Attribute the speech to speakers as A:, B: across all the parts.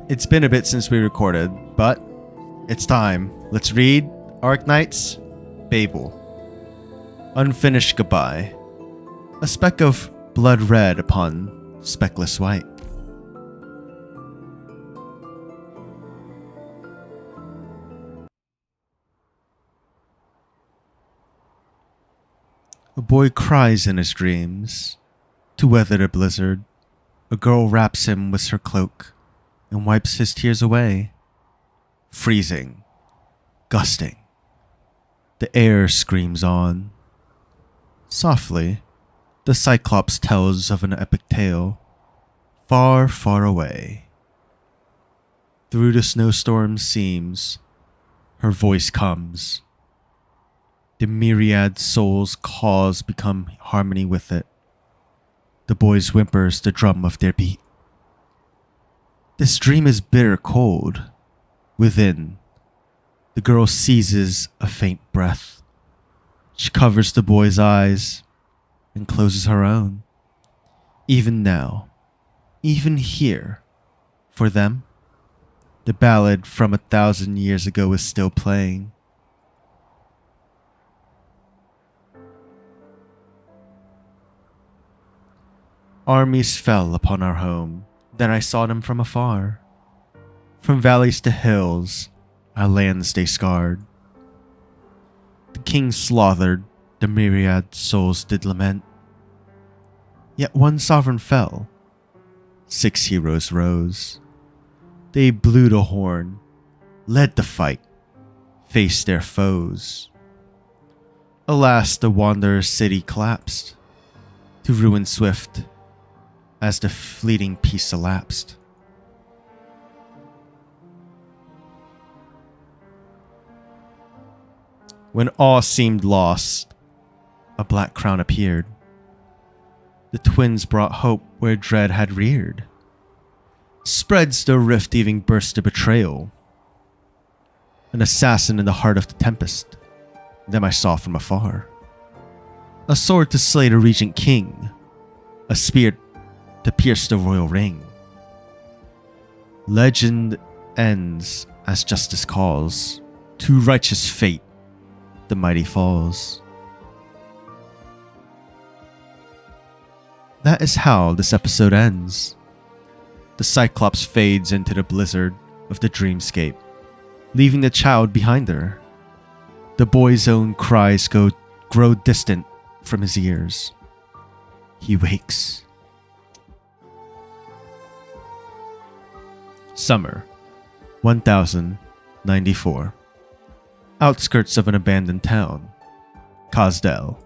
A: It's been a bit since we recorded, but it's time. Let's read Arknights, Babel. Unfinished goodbye. A speck of blood red upon speckless white. A boy cries in his dreams. To weather the blizzard, a girl wraps him with her cloak and wipes his tears away. Freezing, gusting. The air screams on. Softly, the Cyclops tells of an epic tale, far, far away. Through the snowstorm seams, her voice comes. The myriad souls' calls become harmony with it. The boys whimpers the drum of their beat. This dream is bitter cold. Within, the girl seizes a faint breath. She covers the boy's eyes and closes her own. Even now, even here, for them, the ballad from 1,000 years ago is still playing. Armies fell upon our home, then I saw them from afar. From valleys to hills, our lands they scarred. The king slaughtered, the myriad souls did lament. Yet one sovereign fell, 6 heroes rose. They blew the horn, led the fight, faced their foes. Alas, the wanderer's city collapsed, to ruin swift as the fleeting peace elapsed. When all seemed lost, a black crown appeared. The twins brought hope where dread had reared. Spreads the rift-weaving burst of betrayal. An assassin in the heart of the tempest, them I saw from afar. A sword to slay the regent king, a spear to pierce the royal ring. Legend ends as justice calls. To righteous fate, the mighty falls. That is how this episode ends. The Cyclops fades into the blizzard of the dreamscape, leaving the child behind her. The boy's own cries grow distant from his ears. He wakes. Summer, 1094. Outskirts of an abandoned town, Kazdel.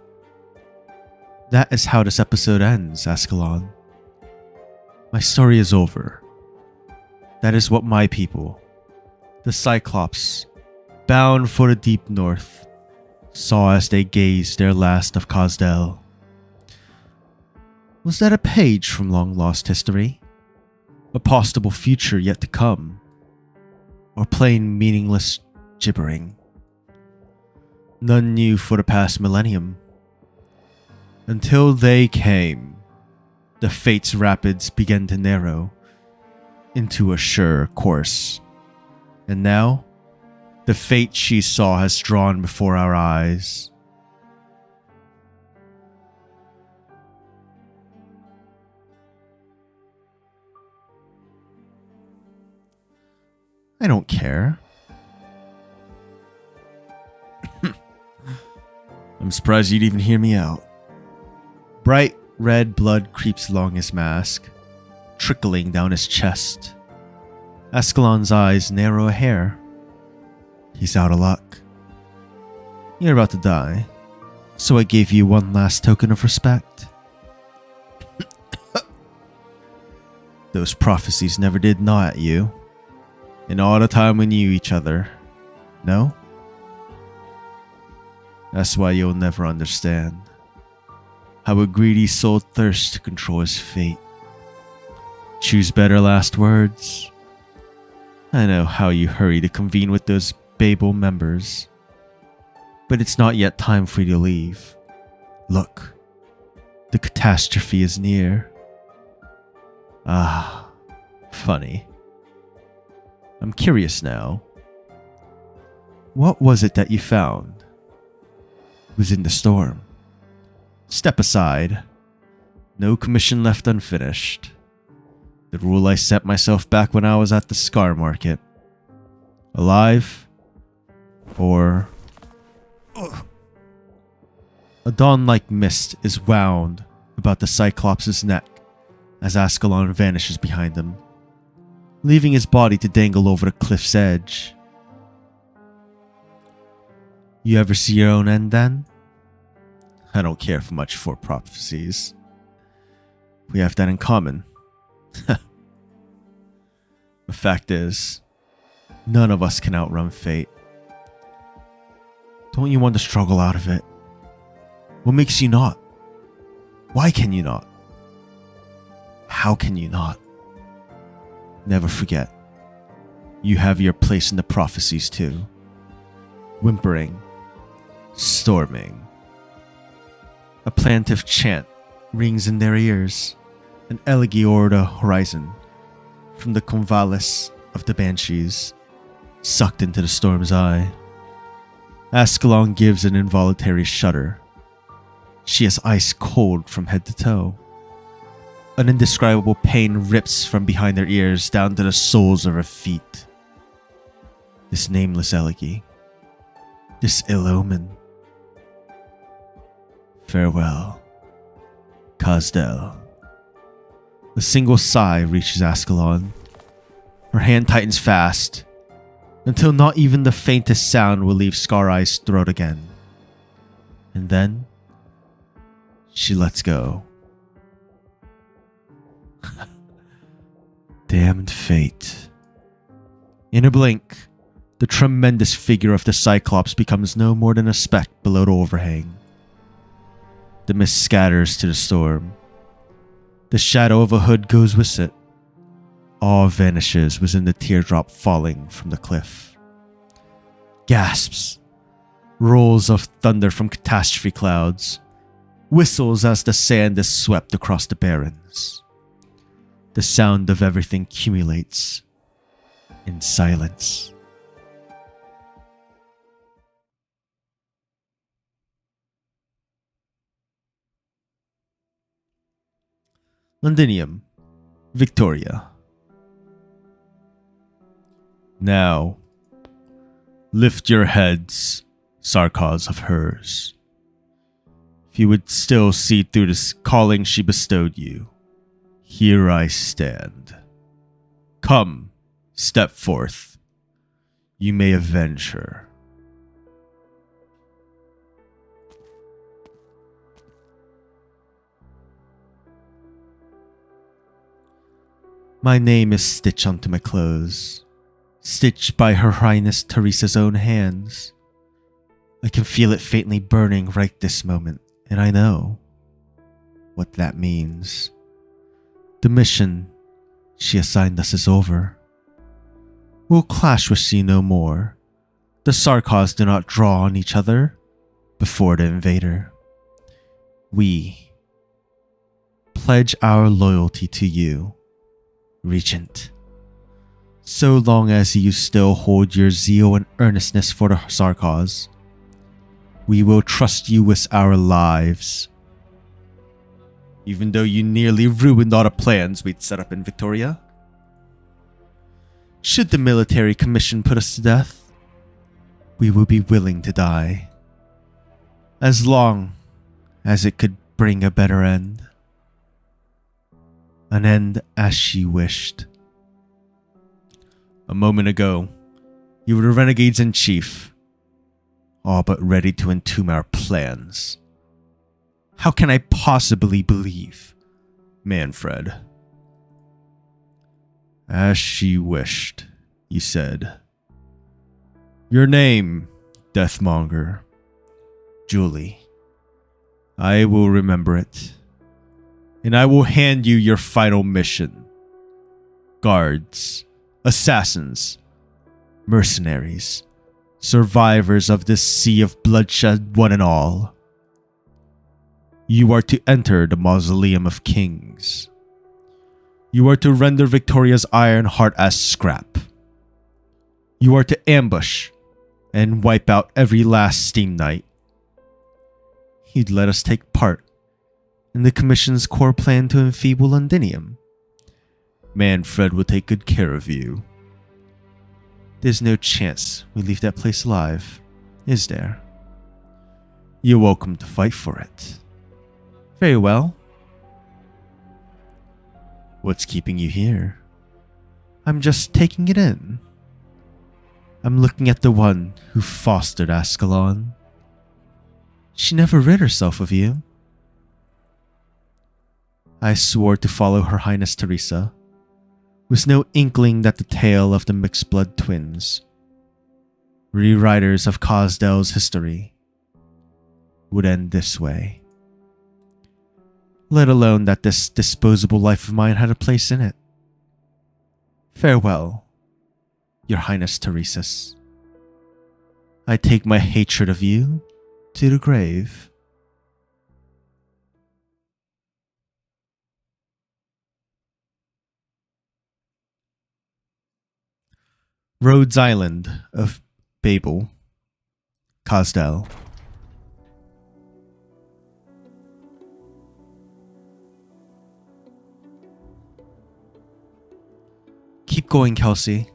A: That is how this episode ends, Ascalon. My story is over. That is what my people, the Cyclops, bound for the deep north, saw as they gazed their last of Kazdel. Was that a page from long-lost history? A possible future yet to come? Or plain meaningless gibbering? None knew for the past millennium. Until they came, the fate's rapids began to narrow into a sure course. And now, the fate she saw has drawn before our eyes. I don't care. I'm surprised you'd even hear me out. Bright red blood creeps along his mask, trickling down his chest. Ascalon's eyes narrow a hair. He's out of luck. You're about to die, so I gave you one last token of respect. Those prophecies never did gnaw at you. In all the time we knew each other, no? That's why you'll never understand how a greedy soul thirsts to control his fate. Choose better last words. I know how you hurry to convene with those Babel members, but it's not yet time for you to leave. Look, the catastrophe is near. Ah, funny. I'm curious now. What was it that you found? It was in the storm. Step aside. No commission left unfinished. The rule I set myself back when I was at the Scar Market. Alive or... Ugh. A dawn-like mist is wound about the Cyclops' neck as Ascalon vanishes behind him, leaving his body to dangle over the cliff's edge. You ever see your own end then? I don't care for much for prophecies. We have that in common. The fact is, none of us can outrun fate. Don't you want to struggle out of it? What makes you not? Why can you not? How can you not? Never forget, you have your place in the prophecies too. Whimpering, storming. A plaintive chant rings in their ears, an elegy o'er the horizon, from the convalesce of the banshees, sucked into the storm's eye. Ascalon gives an involuntary shudder. She is ice cold from head to toe. An indescribable pain rips from behind her ears down to the soles of her feet. This nameless elegy, this ill omen. Farewell, Kazdel. A single sigh reaches Ascalon. Her hand tightens fast, until not even the faintest sound will leave Scar Eye's throat again. And then, she lets go. Damned fate. In a blink, the tremendous figure of the Cyclops becomes no more than a speck below the overhang. The mist scatters to the storm. The shadow of a hood goes with it. All vanishes within the teardrop falling from the cliff. Gasps. Rolls of thunder from catastrophe clouds. Whistles as the sand is swept across the barrens. The sound of everything accumulates in silence. Londinium, Victoria. Now, lift your heads, Sarkaz of hers. If you would still see through this calling she bestowed you, here I stand. Come, step forth. You may avenge her. My name is stitched onto my clothes, stitched by Her Highness Teresa's own hands. I can feel it faintly burning right this moment, and I know what that means. The mission she assigned us is over. We'll clash with she no more. The Sarkaz do not draw on each other before the invader. We pledge our loyalty to you, Regent. So long as you still hold your zeal and earnestness for the Sarkaz, we will trust you with our lives. Even though you nearly ruined all the plans we'd set up in Victoria. Should the military commission put us to death, we will be willing to die. As long as it could bring a better end. An end as she wished. A moment ago, you were the renegades in chief, all but ready to entomb our plans. How can I possibly believe, Manfred? As she wished, you said. Your name, Deathmonger. Julie. I will remember it. And I will hand you your final mission. Guards, assassins, mercenaries, survivors of this sea of bloodshed, one and all. You are to enter the Mausoleum of Kings. You are to render Victoria's iron heart as scrap. You are to ambush and wipe out every last Steam Knight. He'd let us take part in the Commission's core plan to enfeeble Londinium. Manfred will take good care of you. There's no chance we leave that place alive, is there? You're welcome to fight for it. Very well. What's keeping you here? I'm just taking it in. I'm looking at the one who fostered Ascalon. She never rid herself of you. I swore to follow Her Highness Teresa, with no inkling that the tale of the mixed-blood twins, rewriters of Cosdel's history, would end this way. Let alone that this disposable life of mine had a place in it. Farewell, Your Highness Teresa's. I take my hatred of you to the grave. Rhodes Island of Babel, Cosdel. Keep going, Kelsey.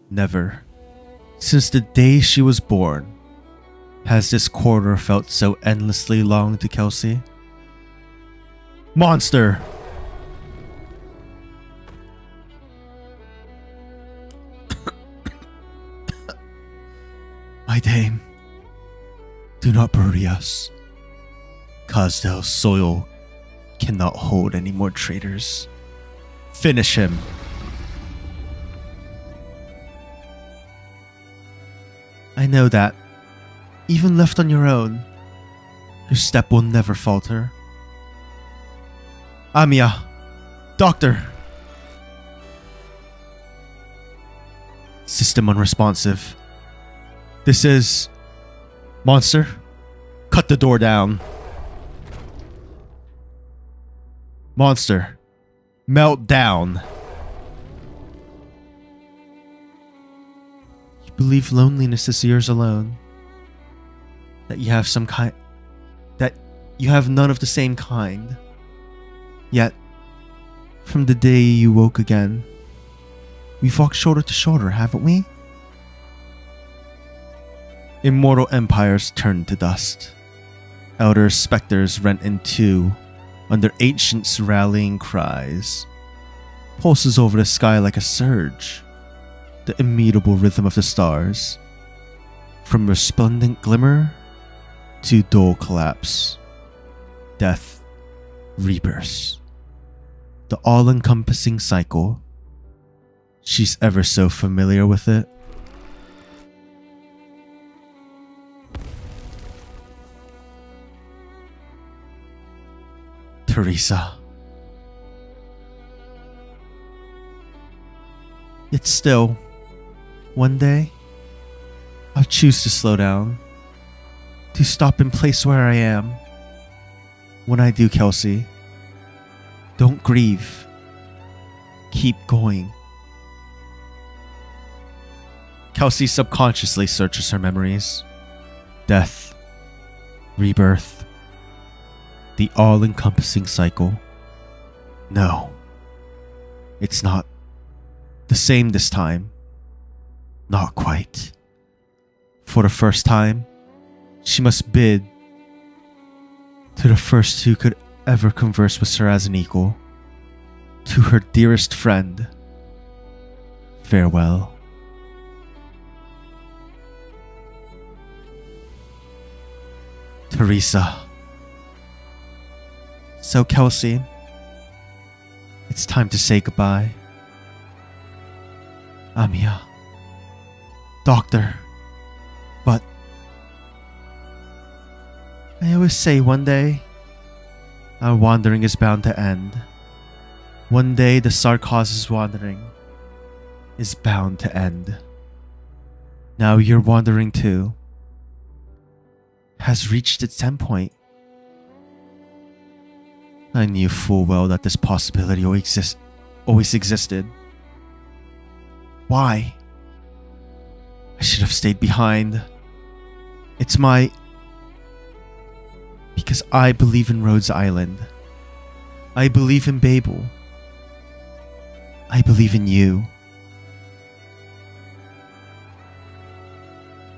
A: Never, since the day she was born, has this corridor felt so endlessly long to Kelsey. Monster! My dame, do not bury us. Cosdel's soil cannot hold any more traitors. Finish him. I know that, even left on your own, your step will never falter. Amiya, Doctor! System unresponsive. This is... Monster, cut the door down. Monster, melt down. You believe loneliness is yours alone. That you have some kind... That you have none of the same kind. Yet, from the day you woke again, we've walked shoulder to shoulder, haven't we? Immortal empires turned to dust. Elder specters rent in two under ancients' rallying cries. Pulses over the sky like a surge. The immutable rhythm of the stars. From resplendent glimmer to dull collapse. Death, rebirth. The all-encompassing cycle. She's ever so familiar with it. Teresa. Yet still, one day, I'll choose to slow down, to stop in place where I am. When I do, Kelsey, don't grieve. Keep going. Kelsey subconsciously searches her memories. Death, rebirth, the all-encompassing cycle. No, it's not the same this time. Not quite. For the first time, she must bid to the first who could ever converse with her as an equal, to her dearest friend. Farewell. Teresa. So, Kelsey, it's time to say goodbye. Amiya. Doctor. But I always say one day our wandering is bound to end. One day the Sarkaz's wandering is bound to end. Now your wandering too has reached its endpoint. I knew full well that this possibility always existed. Why? I should have stayed behind. Because I believe in Rhodes Island. I believe in Babel. I believe in you.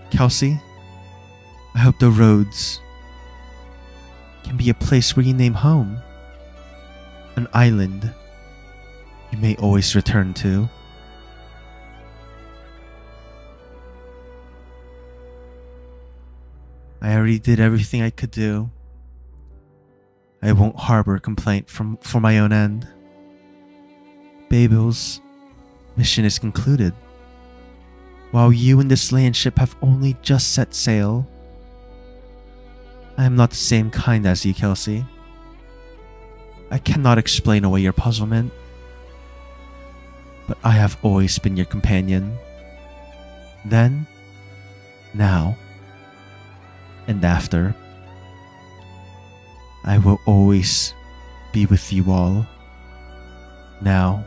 A: Kelsey, I hope the Rhodes can be a place where you name home. An island you may always return to. I already did everything I could do. I won't harbor complaint for my own end. Babel's mission is concluded, while you and this land ship have only just set sail. I am not the same kind as you, Kelsey. I cannot explain away your puzzlement, but I have always been your companion. Then, now, and after. I will always be with you all, now